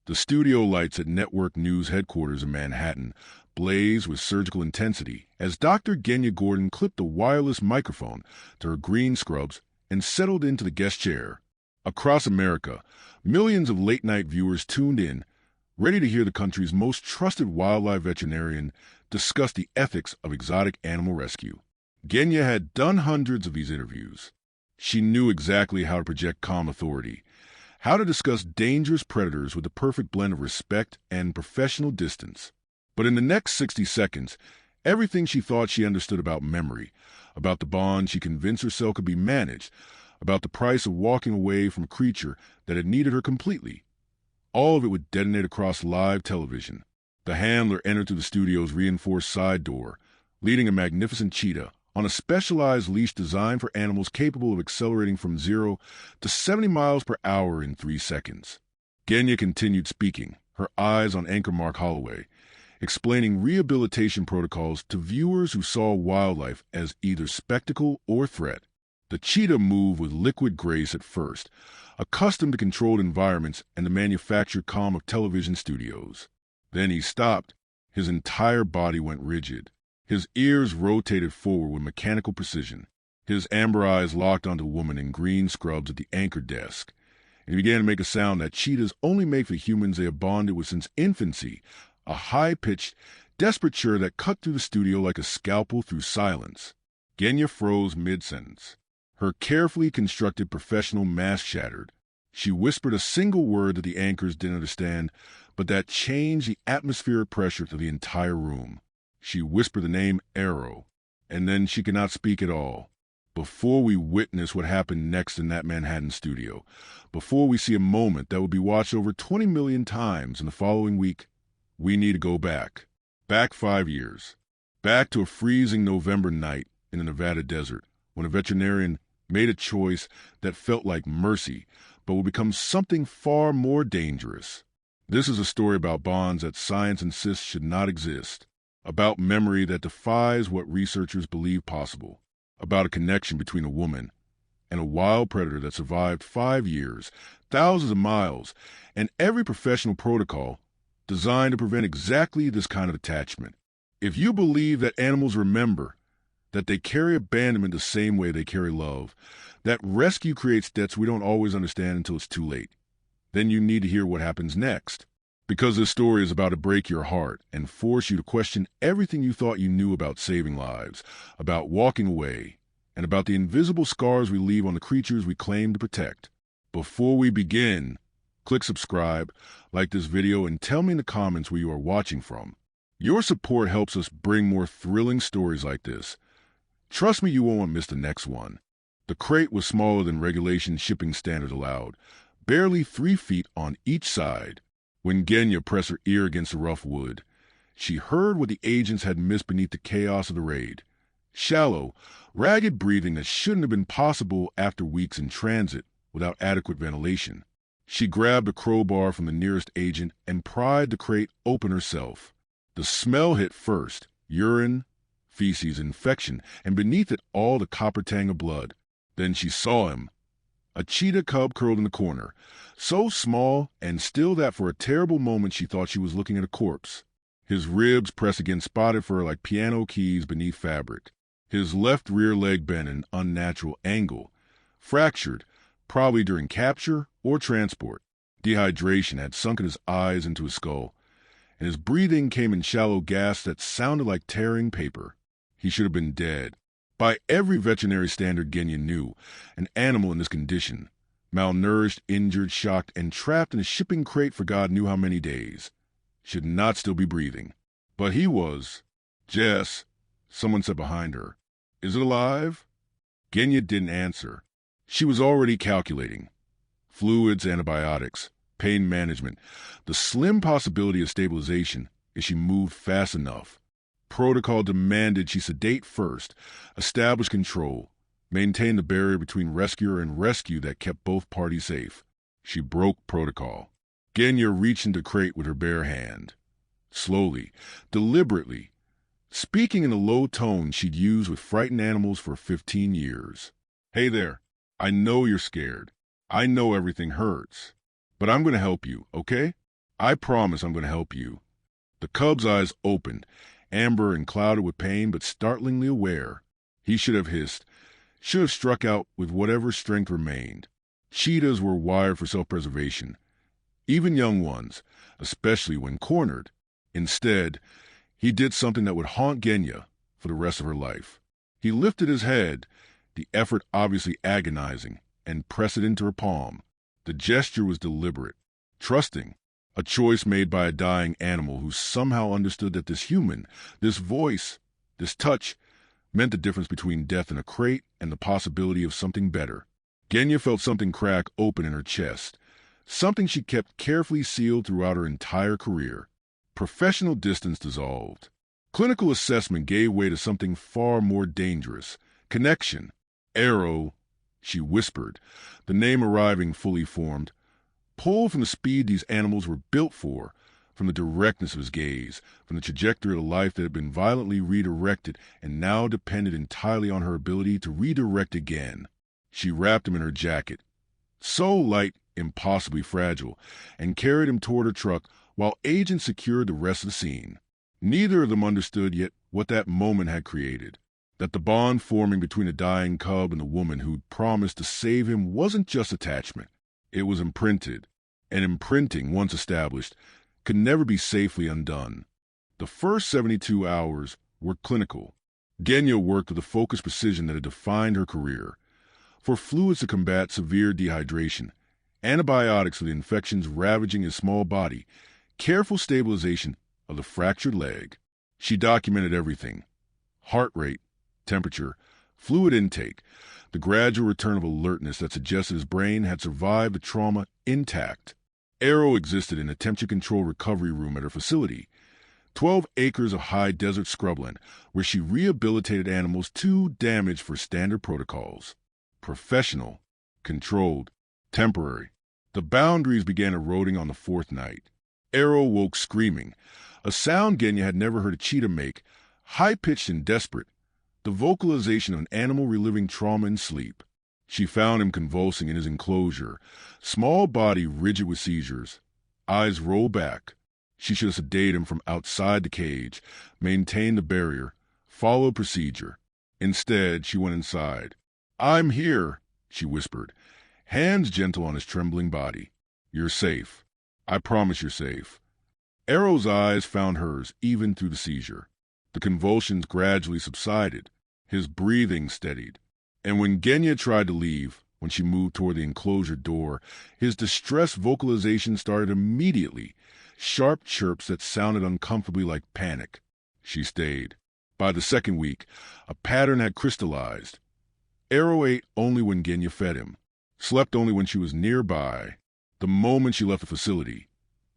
The studio lights at Network News headquarters in Manhattan blaze with surgical intensity as Dr. Genia Gordon clipped a wireless microphone to her green scrubs and settled into the guest chair. Across America, millions of late-night viewers tuned in, ready to hear the country's most trusted wildlife veterinarian discuss the ethics of exotic animal rescue. Genia had done hundreds of these interviews. She knew exactly how to project calm authority, how to discuss dangerous predators with the perfect blend of respect and professional distance. But in the next 60 seconds, everything she thought she understood about memory, about the bond she convinced herself could be managed, about the price of walking away from a creature that had needed her completely, all of it would detonate across live television. The handler entered through the studio's reinforced side door, leading a magnificent cheetah on a specialized leash designed for animals capable of accelerating from 0 to 70 miles per hour in 3 seconds. Genia continued speaking, her eyes on anchor Mark Holloway, explaining rehabilitation protocols to viewers who saw wildlife as either spectacle or threat. The cheetah moved with liquid grace at first, accustomed to controlled environments and the manufactured calm of television studios. Then he stopped. His entire body went rigid. His ears rotated forward with mechanical precision. His amber eyes locked onto a woman in green scrubs at the anchor desk, and he began to make a sound that cheetahs only make for humans they have bonded with since infancy, a high-pitched, desperate chirr that cut through the studio like a scalpel through silence. Genia froze mid-sentence. Her carefully constructed professional mask shattered. She whispered a single word that the anchors didn't understand, but that changed the atmospheric pressure to the entire room. She whispered the name Arrow, and then she could not speak at all. Before we witness what happened next in that Manhattan studio, before we see a moment that will be watched over 20 million times in the following week, we need to go back. Back 5 years. Back to a freezing November night in the Nevada desert, when a veterinarian made a choice that felt like mercy, but will become something far more dangerous. This is a story about bonds that science insists should not exist, about memory that defies what researchers believe possible, about a connection between a woman and a wild predator that survived 5 years, thousands of miles, and every professional protocol designed to prevent exactly this kind of attachment. If you believe that animals remember, that they carry abandonment the same way they carry love, that rescue creates debts we don't always understand until it's too late, then you need to hear what happens next. Because this story is about to break your heart and force you to question everything you thought you knew about saving lives, about walking away, and about the invisible scars we leave on the creatures we claim to protect. Before we begin, click subscribe, like this video, and tell me in the comments where you are watching from. Your support helps us bring more thrilling stories like this. Trust me, you won't miss the next one. The crate was smaller than regulation shipping standards allowed, barely 3 feet on each side. When Genia pressed her ear against the rough wood, she heard what the agents had missed beneath the chaos of the raid. Shallow, ragged breathing that shouldn't have been possible after weeks in transit without adequate ventilation. She grabbed a crowbar from the nearest agent and pried the crate open herself. The smell hit first, urine, feces, infection, and beneath it all the copper tang of blood. Then she saw him. A cheetah cub curled in the corner, so small and still that for a terrible moment she thought she was looking at a corpse. His ribs pressed against spotted fur like piano keys beneath fabric. His left rear leg bent at an unnatural angle, fractured, probably during capture or transport. Dehydration had sunken his eyes into his skull, and his breathing came in shallow gasps that sounded like tearing paper. He should have been dead. By every veterinary standard Genia knew, an animal in this condition, malnourished, injured, shocked, and trapped in a shipping crate for God knew how many days, should not still be breathing. But he was. "Jess," someone said behind her. "Is it alive?" Genia didn't answer. She was already calculating. Fluids, antibiotics, pain management, the slim possibility of stabilization if she moved fast enough. Protocol demanded she sedate first, establish control, maintain the barrier between rescuer and rescue that kept both parties safe. She broke protocol. Genia reached into the crate with her bare hand. Slowly, deliberately, speaking in the low tone she'd used with frightened animals for 15 years. "Hey there, I know you're scared. I know everything hurts. But I'm going to help you, okay? I promise I'm going to help you." The cub's eyes opened, amber and clouded with pain but startlingly aware. He should have hissed, should have struck out with whatever strength remained. Cheetahs were wired for self-preservation, even young ones, especially when cornered. Instead, he did something that would haunt Genia for the rest of her life. He lifted his head, the effort obviously agonizing, and pressed it into her palm. The gesture was deliberate, trusting, a choice made by a dying animal who somehow understood that this human, this voice, this touch, meant the difference between death in a crate and the possibility of something better. Genia felt something crack open in her chest, something she kept carefully sealed throughout her entire career. Professional distance dissolved. Clinical assessment gave way to something far more dangerous. Connection. Arrow, she whispered, the name arriving fully formed. Pulled from the speed these animals were built for, from the directness of his gaze, from the trajectory of a life that had been violently redirected and now depended entirely on her ability to redirect again. She wrapped him in her jacket, so light, impossibly fragile, and carried him toward her truck while agents secured the rest of the scene. Neither of them understood yet what that moment had created, that the bond forming between the dying cub and the woman who'd promised to save him wasn't just attachment. It was imprinted, and imprinting, once established, could never be safely undone. The first 72 hours were clinical. Genia worked with a focused precision that had defined her career. For fluids to combat severe dehydration, antibiotics for the infections ravaging his small body, careful stabilization of the fractured leg. She documented everything: heart rate, temperature, fluid intake, the gradual return of alertness that suggested his brain had survived the trauma intact. Arrow existed in a temperature-controlled recovery room at her facility, 12 acres of high desert scrubland, where she rehabilitated animals too damaged for standard protocols. Professional, controlled, temporary. The boundaries began eroding on the fourth night. Arrow woke screaming, a sound Genia had never heard a cheetah make, high-pitched and desperate, the vocalization of an animal reliving trauma in sleep. She found him convulsing in his enclosure, small body rigid with seizures, eyes rolled back. She should have sedated him from outside the cage, maintained the barrier, followed procedure. Instead, she went inside. "I'm here," she whispered, hands gentle on his trembling body. "You're safe. I promise you're safe." Arrow's eyes found hers even through the seizure. The convulsions gradually subsided. His breathing steadied. And when Genia tried to leave, when she moved toward the enclosure door, his distressed vocalization started immediately, sharp chirps that sounded uncomfortably like panic. She stayed. By the second week, a pattern had crystallized. Arrow ate only when Genia fed him, slept only when she was nearby. The moment she left the facility,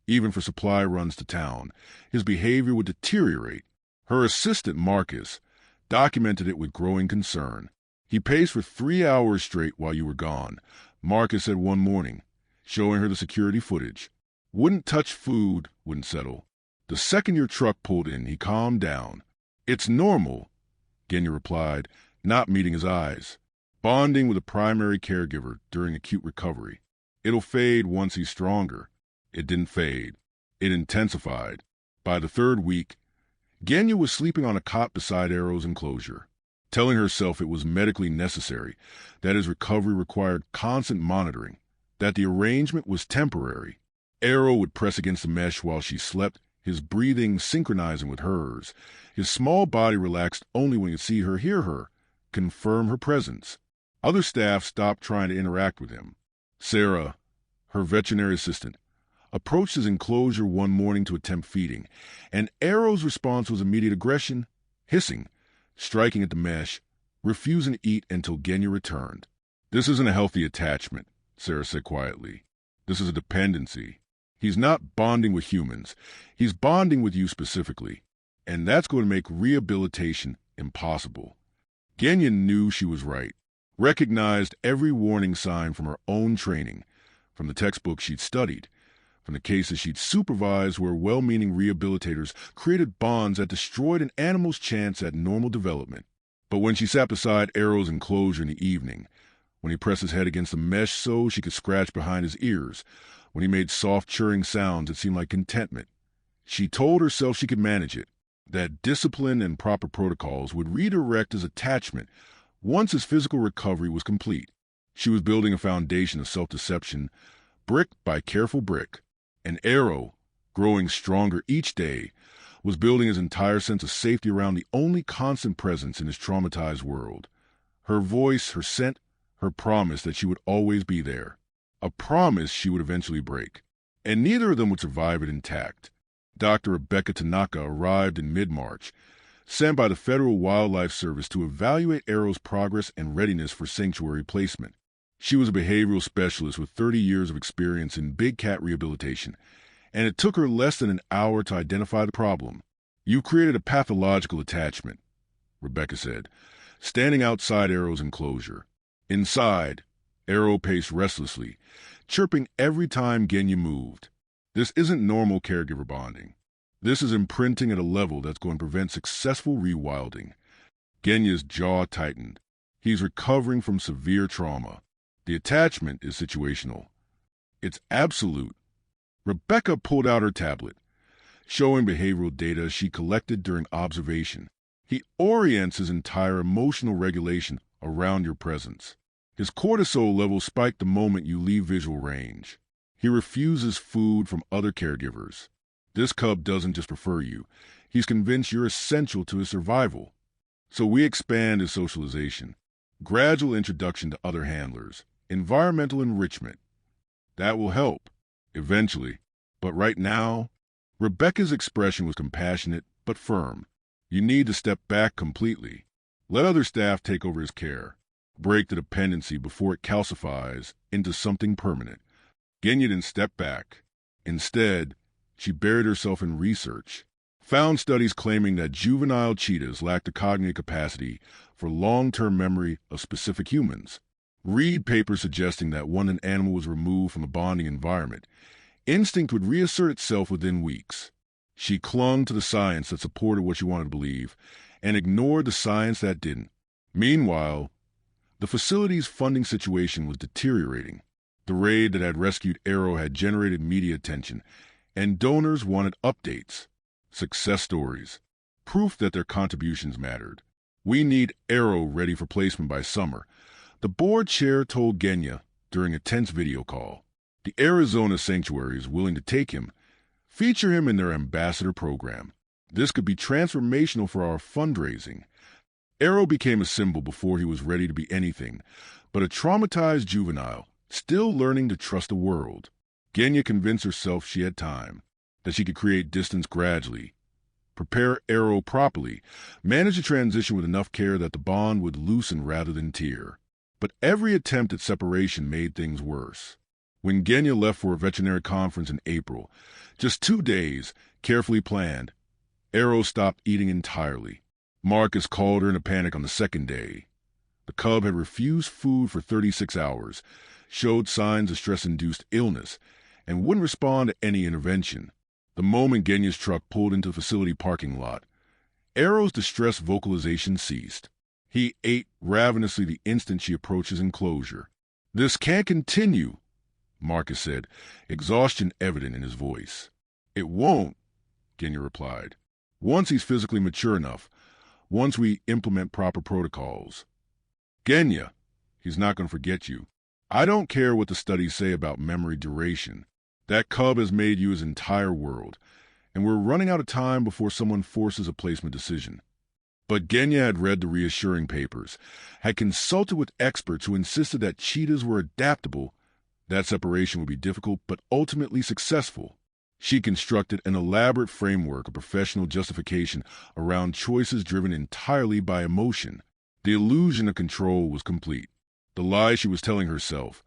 even for supply runs to town, his behavior would deteriorate. Her assistant, Marcus, documented it with growing concern. "He paced for 3 hours straight while you were gone," Marcus said one morning, showing her the security footage. "Wouldn't touch food, wouldn't settle. The second your truck pulled in, he calmed down." "It's normal," Genia replied, not meeting his eyes. "Bonding with a primary caregiver during acute recovery. It'll fade once he's stronger." It didn't fade. It intensified. By the third week, Genia was sleeping on a cot beside Arrow's enclosure, telling herself it was medically necessary, that his recovery required constant monitoring, that the arrangement was temporary. Arrow would press against the mesh while she slept, his breathing synchronizing with hers. His small body relaxed only when he could see her, hear her, confirm her presence. Other staff stopped trying to interact with him. Sarah, her veterinary assistant, approached his enclosure one morning to attempt feeding, and Arrow's response was immediate aggression, hissing, striking at the mesh, refusing to eat until Genia returned. "This isn't a healthy attachment," Sarah said quietly. "This is a dependency. He's not bonding with humans. He's bonding with you specifically, and that's going to make rehabilitation impossible." Genia knew she was right, recognized every warning sign from her own training, from the textbooks she'd studied, from the cases she'd supervised where well-meaning rehabilitators created bonds that destroyed an animal's chance at normal development. But when she sat beside Arrow's enclosure in the evening, when he pressed his head against the mesh so she could scratch behind his ears, when he made soft churring sounds that seemed like contentment. She told herself she could manage it, that discipline and proper protocols would redirect his attachment once his physical recovery was complete. She was building a foundation of self-deception, brick by careful brick. And Arrow, growing stronger each day, was building his entire sense of safety around the only constant presence in his traumatized world. Her voice, her scent, her promise that she would always be there. A promise she would eventually break. And neither of them would survive it intact. Dr. Rebecca Tanaka arrived in mid-March, sent by the Federal Wildlife Service to evaluate Arrow's progress and readiness for sanctuary placement. She was a behavioral specialist with 30 years of experience in big cat rehabilitation, and it took her less than an hour to identify the problem. "You created a pathological attachment," Rebecca said, standing outside Arrow's enclosure. Inside, Arrow paced restlessly, chirping every time Genia moved. This isn't normal caregiver bonding. This is imprinting at a level that's going to prevent successful rewilding. Genia's jaw tightened. He's recovering from severe trauma. The attachment is situational. It's absolute. Rebecca pulled out her tablet, showing behavioral data she collected during observation. He orients his entire emotional regulation around your presence. His cortisol levels spike the moment you leave visual range. He refuses food from other caregivers. This cub doesn't just prefer you. He's convinced you're essential to his survival. So we expand his socialization. Gradual introduction to other handlers. Environmental enrichment. That will help, eventually. But right now, Rebecca's expression was compassionate but firm. You need to step back completely. Let other staff take over his care. Break the dependency before it calcifies into something permanent. Genia didn't step back. Instead, she buried herself in research. Found studies claiming that juvenile cheetahs lack the cognitive capacity for long-term memory of specific humans. Read papers suggesting that when an animal was removed from a bonding environment, instinct would reassert itself within weeks. She clung to the science that supported what she wanted to believe and ignored the science that didn't. Meanwhile, the facility's funding situation was deteriorating. The raid that had rescued Arrow had generated media attention, and donors wanted updates, success stories, proof that their contributions mattered. "We need Arrow ready for placement by summer," the board chair told Genia during a tense video call. "The Arizona Sanctuary is willing to take him, feature him in their ambassador program. This could be transformational for our fundraising." Arrow became a symbol before he was ready to be anything, but a traumatized juvenile, still learning to trust the world. Genia convinced herself she had time, that she could create distance gradually, prepare Arrow properly, manage the transition with enough care that the bond would loosen rather than tear. But every attempt at separation made things worse. When Genia left for a veterinary conference in April, just 2 days, carefully planned, Arrow stopped eating entirely. Marcus called her in a panic on the second day. The cub had refused food for 36 hours, showed signs of stress-induced illness, and wouldn't respond to any intervention. The moment Genia's truck pulled into the facility parking lot, Arrow's distressed vocalization ceased. He ate ravenously the instant she approached his enclosure. "This can't continue," Marcus said, exhaustion evident in his voice. "It won't," Genia replied. "Once he's physically mature enough, once we implement proper protocols." "Genia, he's not going to forget you. I don't care what the studies say about memory duration. That cub has made you his entire world, and we're running out of time before someone forces a placement decision." But Genia had read the reassuring papers, had consulted with experts who insisted that cheetahs were adaptable. That separation would be difficult but ultimately successful. She constructed an elaborate framework of professional justification around choices driven entirely by emotion. The illusion of control was complete. The lie she was telling herself,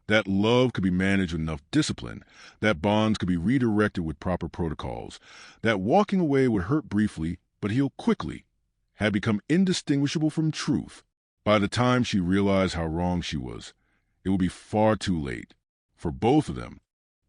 that love could be managed with enough discipline, that bonds could be redirected with proper protocols, that walking away would hurt briefly but heal quickly, had become indistinguishable from truth. By the time she realized how wrong she was, it would be far too late. For both of them,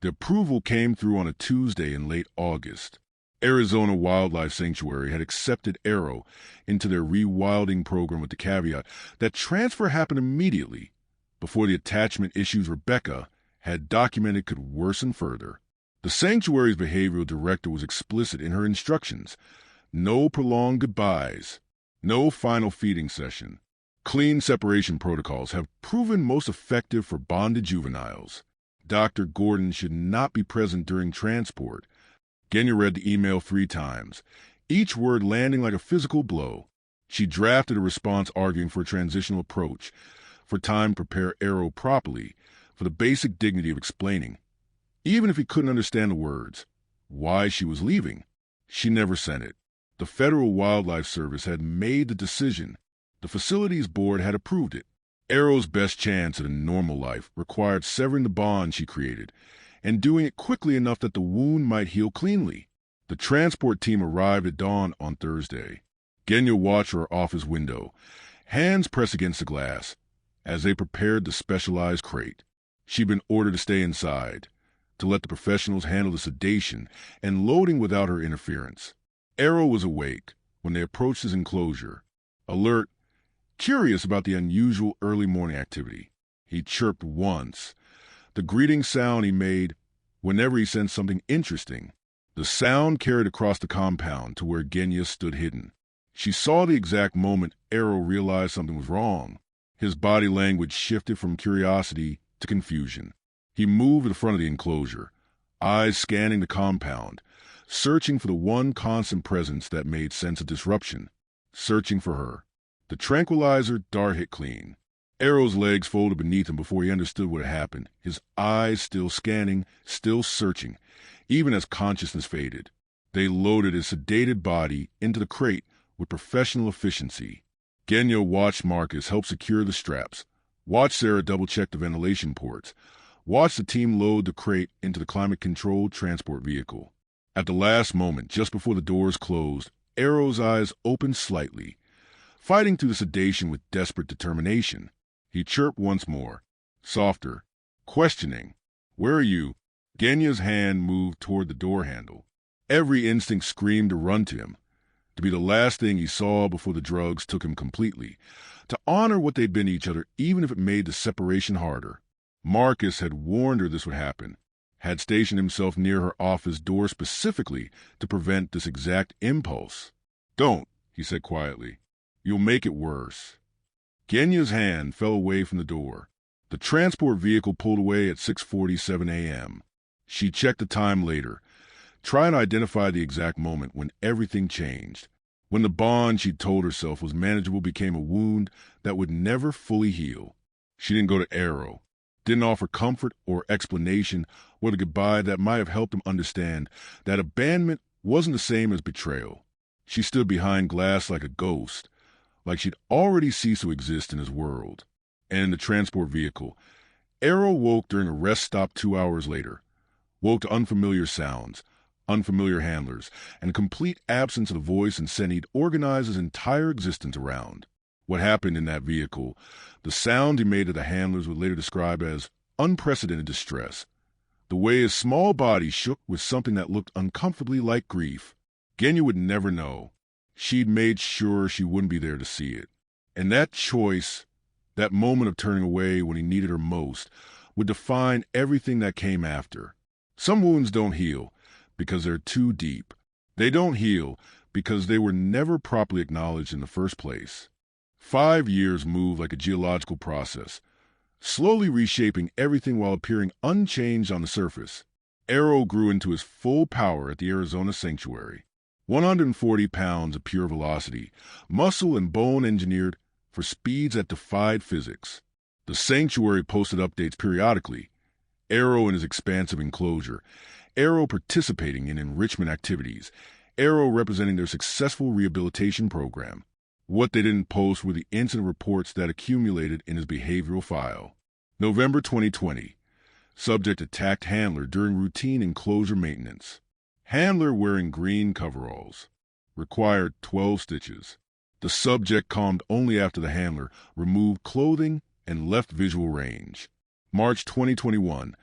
the approval came through on a Tuesday in late August. Arizona Wildlife Sanctuary had accepted Arrow into their rewilding program with the caveat that transfer happened immediately. before the attachment issues Rebecca had documented could worsen further. The sanctuary's behavioral director was explicit in her instructions. No prolonged goodbyes. No final feeding session. Clean separation protocols have proven most effective for bonded juveniles. Dr. Gordon should not be present during transport. Genia read the email 3 times, each word landing like a physical blow. She drafted a response arguing for a transitional approach, for time to prepare Arrow properly, for the basic dignity of explaining, even if he couldn't understand the words, why she was leaving. She never sent it. The Federal Wildlife Service had made the decision. The facilities board had approved it. Arrow's best chance at a normal life required severing the bond she created and doing it quickly enough that the wound might heal cleanly. The transport team arrived at dawn on Thursday. Genia watched her office window, hands pressed against the glass, as they prepared the specialized crate. She'd been ordered to stay inside, to let the professionals handle the sedation and loading without her interference. Arrow was awake when they approached his enclosure, alert, curious about the unusual early morning activity. He chirped once, the greeting sound he made whenever he sensed something interesting. The sound carried across the compound to where Genia stood hidden. She saw the exact moment Arrow realized something was wrong. His body language shifted from curiosity to confusion. He moved to the front of the enclosure, eyes scanning the compound, searching for the one constant presence that made sense of disruption, searching for her. The tranquilizer dart hit clean. Arrow's legs folded beneath him before he understood what had happened, his eyes still scanning, still searching, even as consciousness faded. They loaded his sedated body into the crate with professional efficiency. Genia watched Marcus help secure the straps, watched Sarah double-check the ventilation ports, watched the team load the crate into the climate-controlled transport vehicle. At the last moment, just before the doors closed, Arrow's eyes opened slightly, fighting through the sedation with desperate determination. He chirped once more, softer, questioning. "Where are you?" Genia's hand moved toward the door handle. Every instinct screamed to run to him, to be the last thing he saw before the drugs took him completely, to honor what they'd been to each other even if it made the separation harder. Marcus had warned her this would happen, had stationed himself near her office door specifically to prevent this exact impulse. "Don't," he said quietly. "You'll make it worse." Genia's hand fell away from the door. The transport vehicle pulled away at 6:47 a.m. She checked the time later, trying to identify the exact moment when everything changed, when the bond she'd told herself was manageable became a wound that would never fully heal. She didn't go to Arrow, didn't offer comfort or explanation or the goodbye that might have helped him understand that abandonment wasn't the same as betrayal. She stood behind glass like a ghost, like she'd already ceased to exist in his world. And in the transport vehicle, Arrow woke during a rest stop 2 hours later, woke to unfamiliar sounds, unfamiliar handlers, and a complete absence of the voice and scent he'd organized his entire existence around. What happened in that vehicle, the sound he made to the handlers would later describe as unprecedented distress, the way his small body shook with something that looked uncomfortably like grief. Genia would never know. She'd made sure she wouldn't be there to see it. And that choice, that moment of turning away when he needed her most, would define everything that came after. Some wounds don't heal because they're too deep. They don't heal because they were never properly acknowledged in the first place. 5 years moved like a geological process, slowly reshaping everything while appearing unchanged on the surface. Arrow grew into his full power at the Arizona sanctuary. 140 pounds of pure velocity, muscle and bone engineered for speeds that defied physics. The sanctuary posted updates periodically. Arrow in his expansive enclosure, Arrow participating in enrichment activities, Arrow representing their successful rehabilitation program. What they didn't post were the incident reports that accumulated in his behavioral file. November 2020. Subject attacked handler during routine enclosure maintenance. Handler wearing green coveralls. Required 12 stitches. The subject calmed only after the handler removed clothing and left visual range. March 2021.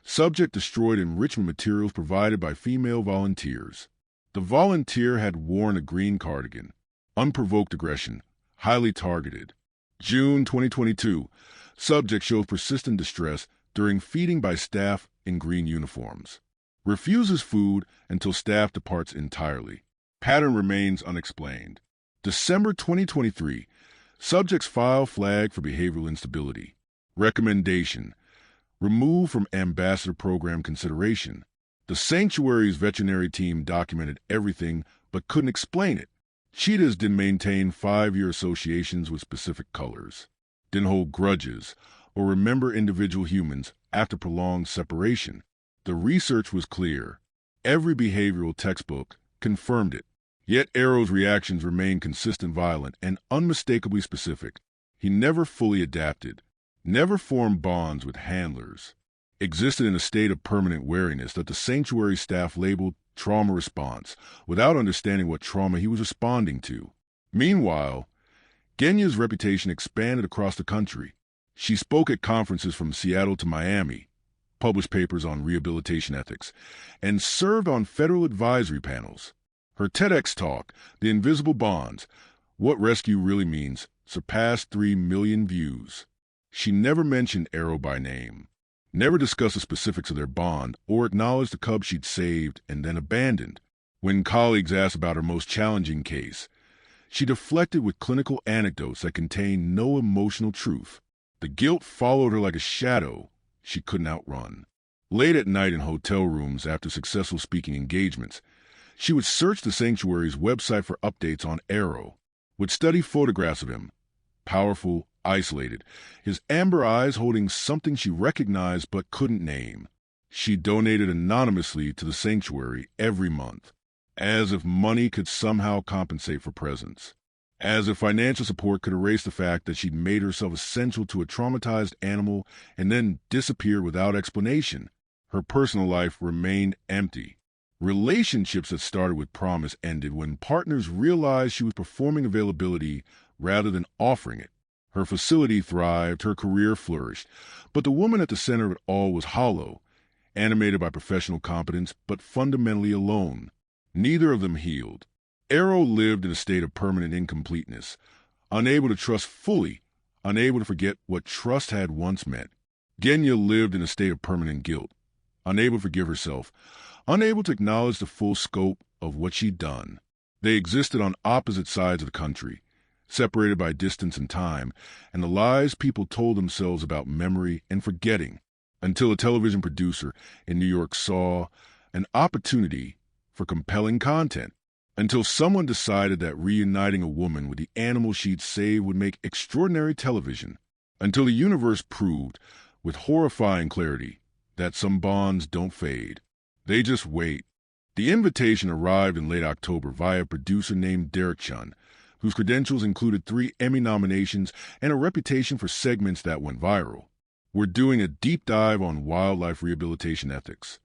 Subject destroyed enrichment materials provided by female volunteers. The volunteer had worn a green cardigan. Unprovoked aggression. Highly targeted. June 2022. Subject shows persistent distress during feeding by staff in green uniforms. Refuses food until staff departs entirely. Pattern remains unexplained. December 2023. Subject's file flag for behavioral instability. Recommendation: remove from ambassador program consideration. The sanctuary's veterinary team documented everything but couldn't explain it. Cheetahs didn't maintain 5-year associations with specific colors, didn't hold grudges, or remember individual humans after prolonged separation. The research was clear. Every behavioral textbook confirmed it. Yet Arrow's reactions remained consistent, violent, and unmistakably specific. He never fully adapted, never formed bonds with handlers, existed in a state of permanent wariness that the sanctuary staff labeled trauma response, without understanding what trauma he was responding to. Meanwhile, Genia's reputation expanded across the country. She spoke at conferences from Seattle to Miami, published papers on rehabilitation ethics, and served on federal advisory panels. Her TEDx talk, The Invisible Bonds, What Rescue Really Means, surpassed 3 million views. She never mentioned Arrow by name, never discussed the specifics of their bond, or acknowledged the cub she'd saved and then abandoned. When colleagues asked about her most challenging case, she deflected with clinical anecdotes that contained no emotional truth. The guilt followed her like a shadow she couldn't outrun. Late at night in hotel rooms after successful speaking engagements, she would search the sanctuary's website for updates on Arrow, would study photographs of him, powerful, isolated, his amber eyes holding something she recognized but couldn't name. She donated anonymously to the sanctuary every month, as if money could somehow compensate for presence, as if financial support could erase the fact that she'd made herself essential to a traumatized animal and then disappeared without explanation. Her personal life remained empty. Relationships that started with promise ended when partners realized she was performing availability rather than offering it. Her facility thrived, her career flourished, but the woman at the center of it all was hollow, animated by professional competence, but fundamentally alone. Neither of them healed. Arrow lived in a state of permanent incompleteness, unable to trust fully, unable to forget what trust had once meant. Genia lived in a state of permanent guilt, unable to forgive herself, unable to acknowledge the full scope of what she'd done. They existed on opposite sides of the country, separated by distance and time, and the lies people told themselves about memory and forgetting, until a television producer in New York saw an opportunity for compelling content, until someone decided that reuniting a woman with the animal she'd saved would make extraordinary television, until the universe proved, with horrifying clarity, that some bonds don't fade. They just wait. The invitation arrived in late October via a producer named Derek Chun, whose credentials included 3 Emmy nominations and a reputation for segments that went viral. We're doing a deep dive on wildlife rehabilitation ethics.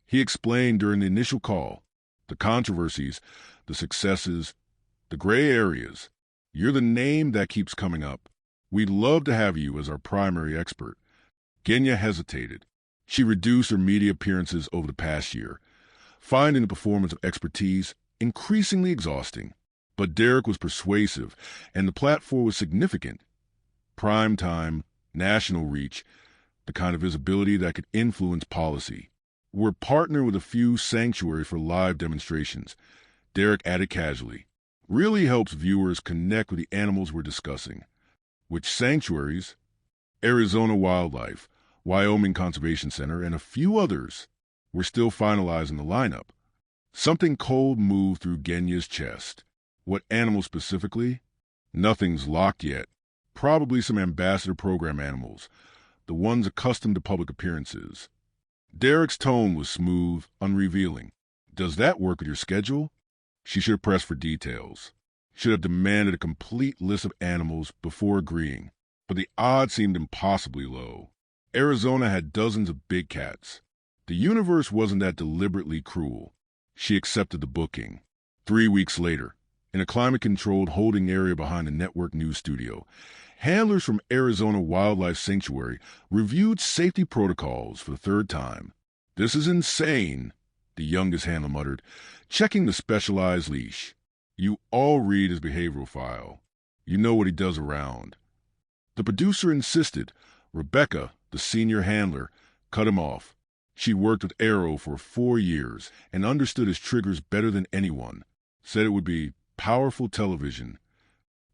He explained during the initial call, the controversies, the successes, the gray areas. You're the name that keeps coming up. We'd love to have you as our primary expert. Genia hesitated. She reduced her media appearances over the past year, finding the performance of expertise increasingly exhausting. But Derek was persuasive, and the platform was significant. Prime time, national reach, the kind of visibility that could influence policy. We're partnered with a few sanctuaries for live demonstrations, Derek added casually. Really helps viewers connect with the animals we're discussing. Which sanctuaries? Arizona Wildlife, Wyoming Conservation Center, and a few others. We're still finalizing the lineup. Something cold moved through Genia's chest. What animal specifically? Nothing's locked yet. Probably some ambassador program animals, the ones accustomed to public appearances. Derek's tone was smooth, unrevealing. Does that work with your schedule? She should have pressed for details. Should have demanded a complete list of animals before agreeing. But the odds seemed impossibly low. Arizona had dozens of big cats. The universe wasn't that deliberately cruel. She accepted the booking. 3 weeks later, in a climate-controlled holding area behind the network news studio, handlers from Arizona Wildlife Sanctuary reviewed safety protocols for the 3rd time. "This is insane," the youngest handler muttered, checking the specialized leash. "You all read his behavioral file. You know what he does around." The producer insisted, Rebecca, the senior handler, cut him off. She'd worked with Arrow for 4 years and understood his triggers better than anyone. Said it would be powerful television,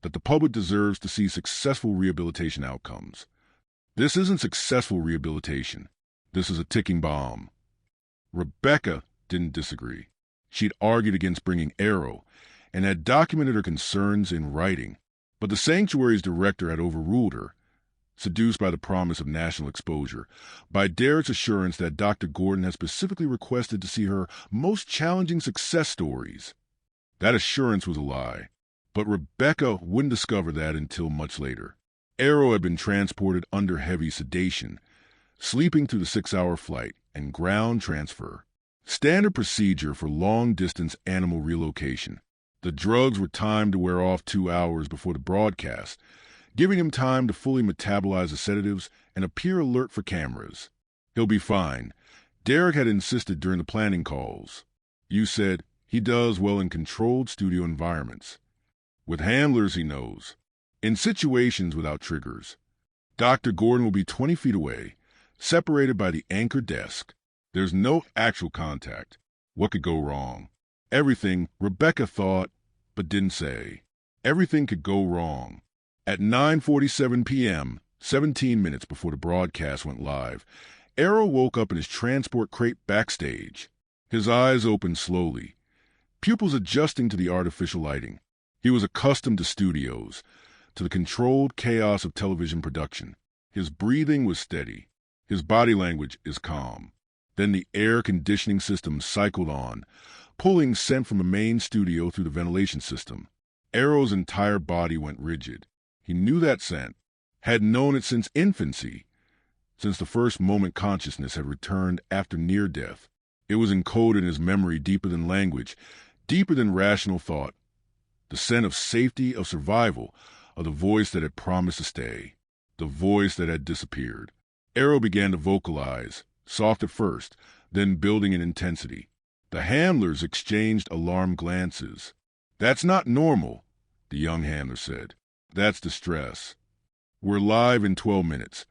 that the public deserves to see successful rehabilitation outcomes. This isn't successful rehabilitation. This is a ticking bomb. Rebecca didn't disagree. She'd argued against bringing Arrow and had documented her concerns in writing, but the sanctuary's director had overruled her, seduced by the promise of national exposure, by Derek's assurance that Dr. Gordon had specifically requested to see her most challenging success stories. That assurance was a lie, but Rebecca wouldn't discover that until much later. Arrow had been transported under heavy sedation, sleeping through the 6-hour flight and ground transfer. Standard procedure for long-distance animal relocation. The drugs were timed to wear off 2 hours before the broadcast, giving him time to fully metabolize the sedatives and appear alert for cameras. He'll be fine. Derek had insisted during the planning calls. You said he does well in controlled studio environments. With handlers, he knows. In situations without triggers. Dr. Gordon will be 20 feet away, separated by the anchor desk. There's no actual contact. What could go wrong? Everything Rebecca thought, but didn't say. Everything could go wrong. At 9:47 p.m., 17 minutes before the broadcast went live, Arrow woke up in his transport crate backstage. His eyes opened slowly, pupils adjusting to the artificial lighting. He was accustomed to studios, to the controlled chaos of television production. His breathing was steady. His body language is calm. Then the air conditioning system cycled on, pulling scent from the main studio through the ventilation system. Arrow's entire body went rigid. He knew that scent, had known it since infancy, since the first moment consciousness had returned after near death. It was encoded in his memory deeper than language, deeper than rational thought. The scent of safety, of survival, of the voice that had promised to stay, the voice that had disappeared. Arrow began to vocalize, soft at first, then building in intensity. The handlers exchanged alarmed glances. "That's not normal," the young handler said. "That's distress. We're live in 12 minutes.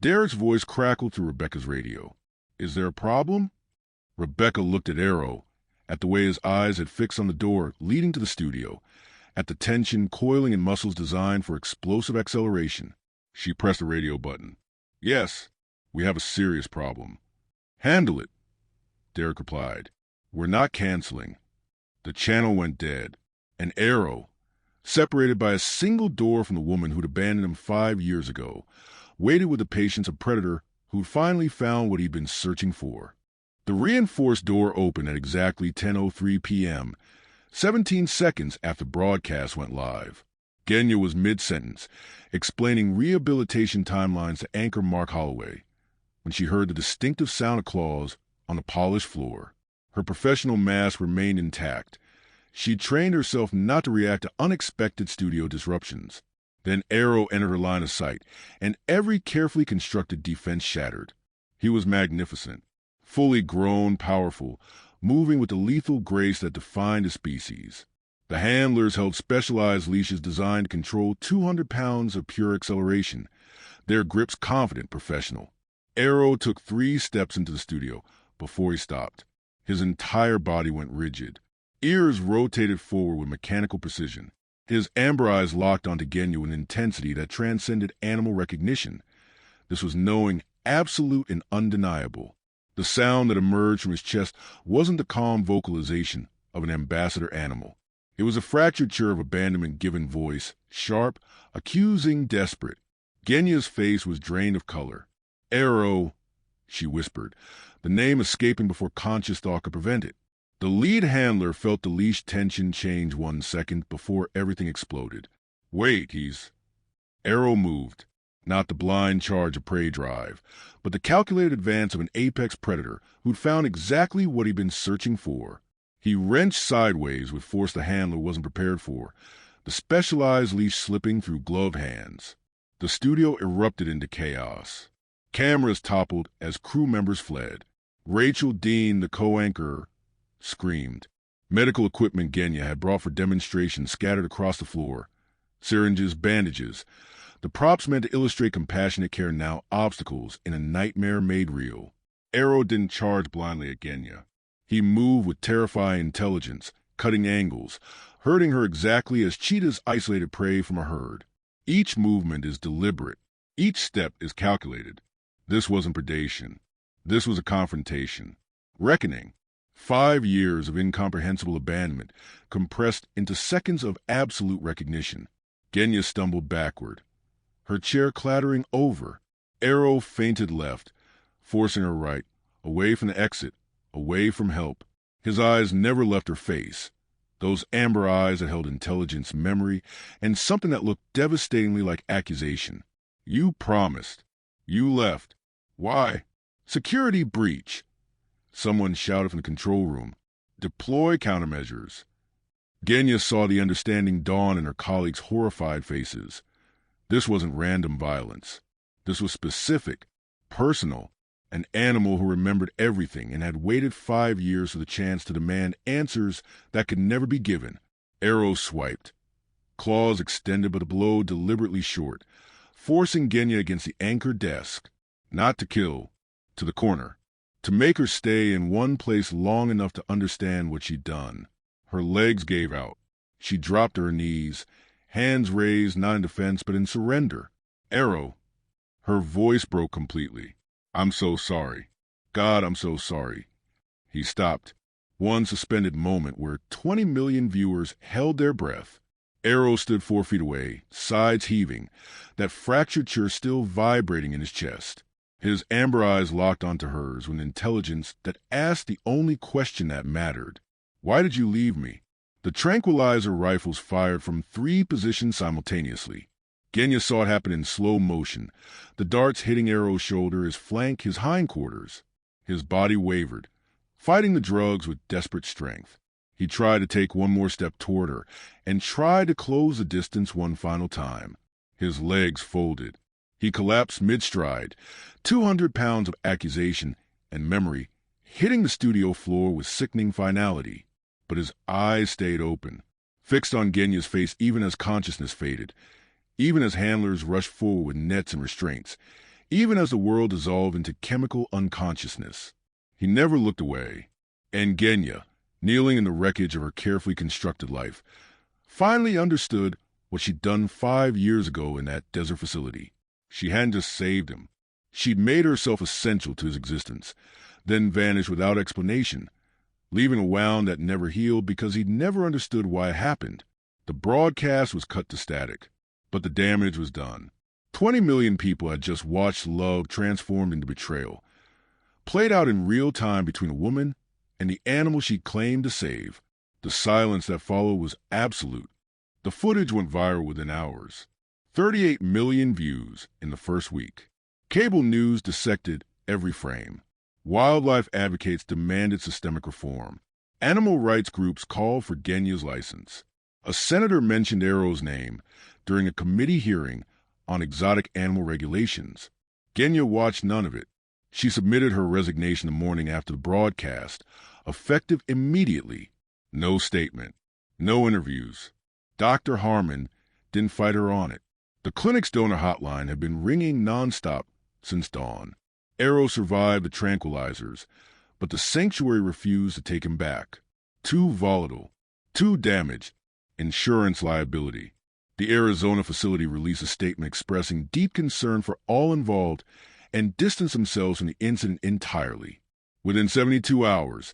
Derek's voice crackled through Rebecca's radio. "Is there a problem?" Rebecca looked at Arrow, at the way his eyes had fixed on the door leading to the studio, at the tension coiling in muscles designed for explosive acceleration. She pressed the radio button. "Yes, we have a serious problem." "Handle it," Derek replied. "We're not canceling." The channel went dead, and Arrow, separated by a single door from the woman who'd abandoned him 5 years ago, waited with the patience of a predator who'd finally found what he'd been searching for. The reinforced door opened at exactly 10:03 p.m., 17 seconds after broadcast went live. Genia was mid-sentence, explaining rehabilitation timelines to anchor Mark Holloway, when she heard the distinctive sound of claws on the polished floor. Her professional mask remained intact. She'd trained herself not to react to unexpected studio disruptions. Then Arrow entered her line of sight, and every carefully constructed defense shattered. He was magnificent, fully grown, powerful, moving with the lethal grace that defined his species. The handlers held specialized leashes designed to control 200 pounds of pure acceleration, their grips confident, professional. Arrow took 3 steps into the studio before he stopped. His entire body went rigid. Ears rotated forward with mechanical precision. His amber eyes locked onto Genia with an intensity that transcended animal recognition. This was knowing, absolute and undeniable. The sound that emerged from his chest wasn't the calm vocalization of an ambassador animal. It was a fractured chirr of abandonment given voice, sharp, accusing, desperate. Genia's face was drained of color. "Arrow," she whispered, the name escaping before conscious thought could prevent it. The lead handler felt the leash tension change 1 second before everything exploded. "Wait, he's—" Arrow moved. Not the blind charge of prey drive, but the calculated advance of an apex predator who'd found exactly what he'd been searching for. He wrenched sideways with force the handler wasn't prepared for, the specialized leash slipping through gloved hands. The studio erupted into chaos. Cameras toppled as crew members fled. Rachel Dean, the co-anchor, screamed. Medical equipment Genia had brought for demonstration scattered across the floor. Syringes, bandages. The props meant to illustrate compassionate care, now obstacles in a nightmare made real. Arrow didn't charge blindly at Genia. He moved with terrifying intelligence, cutting angles, hurting her exactly as cheetahs isolated prey from a herd. Each movement is deliberate. Each step is calculated. This wasn't predation. This was a confrontation. Reckoning. 5 years of incomprehensible abandonment compressed into seconds of absolute recognition. Genia stumbled backward, her chair clattering over. Arrow feinted left, forcing her right, away from the exit, away from help. His eyes never left her face. Those amber eyes that held intelligence, memory, and something that looked devastatingly like accusation. You promised. You left. Why? Security breach. Someone shouted from the control room. Deploy countermeasures. Genia saw the understanding dawn in her colleagues' horrified faces. This wasn't random violence. This was specific, personal, an animal who remembered everything and had waited 5 years for the chance to demand answers that could never be given. Arrow swiped, claws extended but a blow deliberately short, forcing Genia against the anchor desk. Not to kill, to the corner. To make her stay in one place long enough to understand what she'd done. Her legs gave out. She dropped to her knees, hands raised not in defense but in surrender. Arrow. Her voice broke completely. I'm so sorry. God, I'm so sorry. He stopped. One suspended moment where 20 million viewers held their breath. Arrow stood 4 feet away, sides heaving, that fractured chair still vibrating in his chest. His amber eyes locked onto hers with an intelligence that asked the only question that mattered. Why did you leave me? The tranquilizer rifles fired from 3 positions simultaneously. Genia saw it happen in slow motion, the darts hitting Arrow's shoulder, his flank, his hindquarters. His body wavered, fighting the drugs with desperate strength. He tried to take one more step toward her and tried to close the distance one final time. His legs folded. He collapsed mid-stride, 200 pounds of accusation and memory hitting the studio floor with sickening finality. But his eyes stayed open, fixed on Genia's face even as consciousness faded, even as handlers rushed forward with nets and restraints, even as the world dissolved into chemical unconsciousness. He never looked away, and Genia, kneeling in the wreckage of her carefully constructed life, finally understood what she'd done 5 years ago in that desert facility. She hadn't just saved him. She'd made herself essential to his existence, then vanished without explanation, leaving a wound that never healed because he'd never understood why it happened. The broadcast was cut to static, but the damage was done. 20 million people had just watched love transformed into betrayal, played out in real time between a woman and the animal she claimed to save. The silence that followed was absolute. The footage went viral within hours. 38 million views in the first week. Cable news dissected every frame. Wildlife advocates demanded systemic reform. Animal rights groups called for Genia's license. A senator mentioned Arrow's name during a committee hearing on exotic animal regulations. Genia watched none of it. She submitted her resignation the morning after the broadcast, effective immediately. No statement. No interviews. Dr. Harmon didn't fight her on it. The clinic's donor hotline had been ringing nonstop since dawn. Arrow survived the tranquilizers, but the sanctuary refused to take him back. Too volatile. Too damaged. Insurance liability. The Arizona facility released a statement expressing deep concern for all involved and distanced themselves from the incident entirely. Within 72 hours,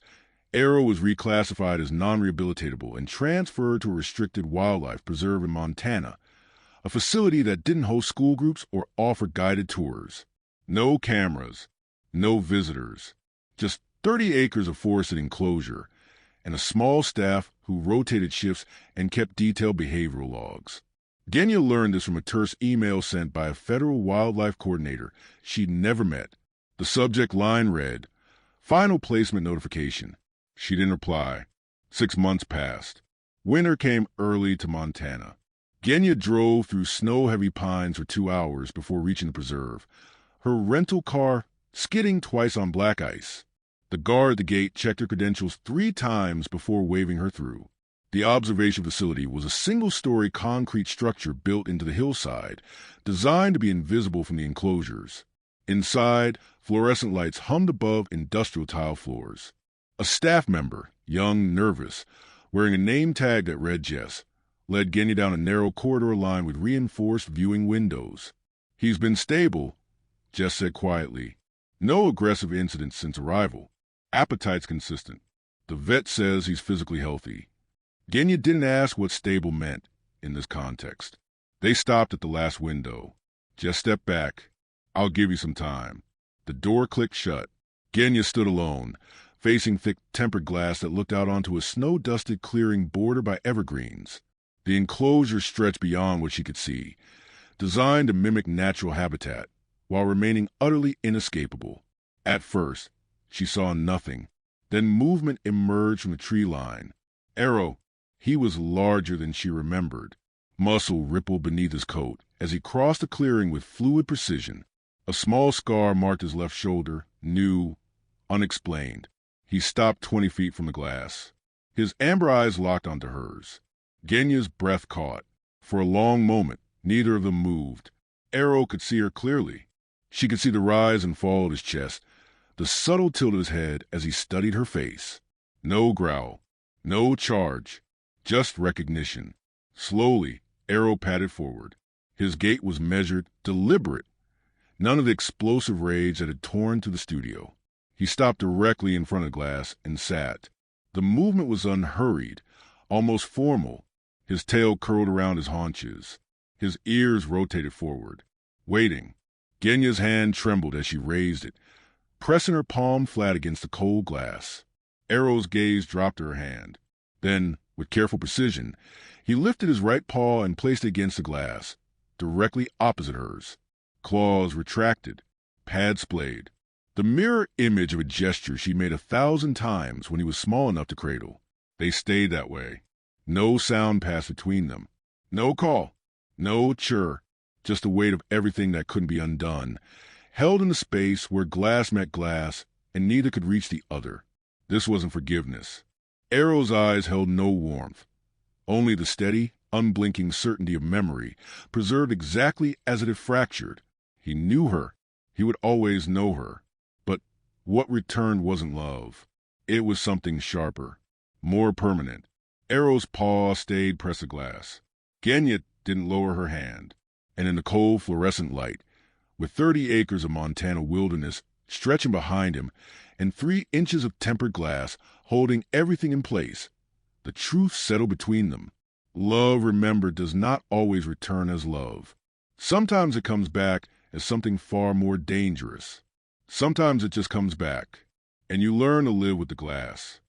Arrow was reclassified as non-rehabilitatable and transferred to a restricted wildlife preserve in Montana, a facility that didn't host school groups or offer guided tours. No cameras, no visitors, just 30 acres of forested enclosure, and a small staff who rotated shifts and kept detailed behavioral logs. Genia learned this from a terse email sent by a federal wildlife coordinator she'd never met. The subject line read, "Final placement notification." She didn't reply. 6 months passed. Winter came early to Montana. Genia drove through snow-heavy pines for 2 hours before reaching the preserve, her rental car skidding twice on black ice. The guard at the gate checked her credentials 3 times before waving her through. The observation facility was a single-story concrete structure built into the hillside, designed to be invisible from the enclosures. Inside, fluorescent lights hummed above industrial tile floors. A staff member, young, nervous, wearing a name tag that read Jess, led Genia down a narrow corridor lined with reinforced viewing windows. "He's been stable," Jess said quietly. "No aggressive incidents since arrival. Appetite's consistent. The vet says he's physically healthy." Genia didn't ask what stable meant in this context. They stopped at the last window. Jess stepped back. "I'll give you some time." The door clicked shut. Genia stood alone, facing thick tempered glass that looked out onto a snow-dusted clearing bordered by evergreens. The enclosure stretched beyond what she could see, designed to mimic natural habitat, while remaining utterly inescapable. At first, she saw nothing. Then movement emerged from the tree line. Arrow. He was larger than she remembered. Muscle rippled beneath his coat as he crossed the clearing with fluid precision. A small scar marked his left shoulder, new, unexplained. He stopped 20 feet from the glass. His amber eyes locked onto hers. Genia's breath caught. For a long moment, neither of them moved. Arrow could see her clearly. She could see the rise and fall of his chest, the subtle tilt of his head as he studied her face. No growl, no charge, just recognition. Slowly, Arrow padded forward. His gait was measured, deliberate. None of the explosive rage that had torn through the studio. He stopped directly in front of the glass and sat. The movement was unhurried, almost formal. His tail curled around his haunches. His ears rotated forward, waiting. Genia's hand trembled as she raised it, pressing her palm flat against the cold glass. Arrow's gaze dropped to her hand. Then, with careful precision, he lifted his right paw and placed it against the glass, directly opposite hers. Claws retracted, pads splayed. The mirror image of a gesture she made 1,000 times when he was small enough to cradle. They stayed that way. No sound passed between them. No call. No chirr. Just the weight of everything that couldn't be undone, held in a space where glass met glass and neither could reach the other. This wasn't forgiveness. Arrow's eyes held no warmth. Only the steady, unblinking certainty of memory, preserved exactly as it had fractured. He knew her. He would always know her. But what returned wasn't love. It was something sharper, more permanent. Arrow's paw stayed pressed to glass. Genia didn't lower her hand. And in the cold fluorescent light, with 30 acres of Montana wilderness stretching behind him and 3 inches of tempered glass holding everything in place, the truth settled between them. Love, remember, does not always return as love. Sometimes it comes back as something far more dangerous. Sometimes it just comes back, and you learn to live with the glass.